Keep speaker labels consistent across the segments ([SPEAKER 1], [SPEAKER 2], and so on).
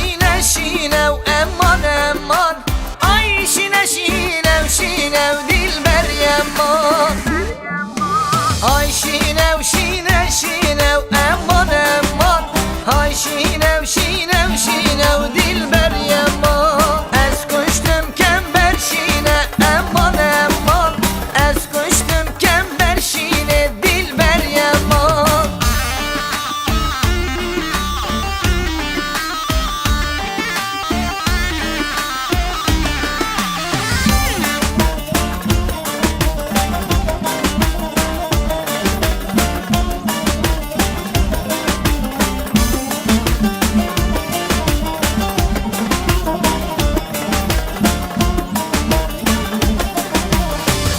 [SPEAKER 1] شینه شینه و امان امان آی شینه شینه و شینه و دل بر یمان آی شینه و شینه شینه و امان امان آی شینه و شینه و شینه و دل بر یمان از کشتم کم بر شینه امان امان از کشتم کم بر شینه دل بر یمان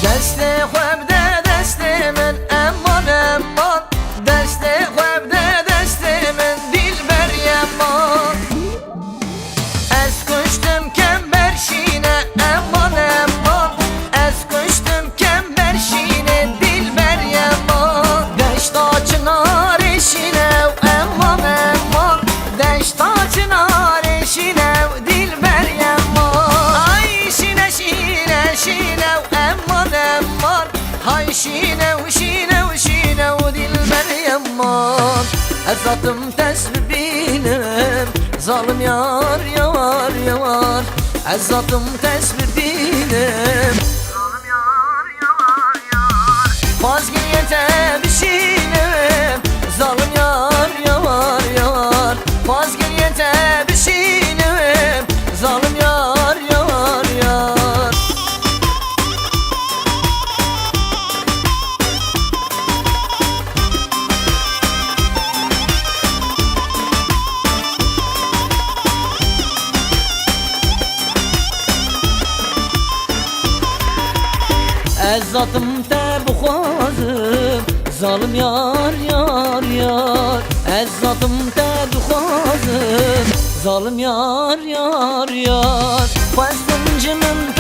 [SPEAKER 1] دست خواب ده دست من امان امان دست خواب ده دست من دل بر یمان از کشتم کم بر شینه امان امان از کشتم کم بر شینه دل بر یمان دشتا چنار شینه و امان امان دشتا چنار شینه و دل بر یمان آی شینه شینه شینه و امان امان های شینه و شینه و شینه و دل بر یمان Ezatım tesbihim zalim yar yar yar Ezatım tesbihim zalim yar yar yar Vazgeçe bişinim zalim yar yar yar Vazgeçe bişinim zalim yar yar yar Ezatım te buxazım zalim yar yar yar Ezatım te buxazım zalim yar yar yar Fazlıncımın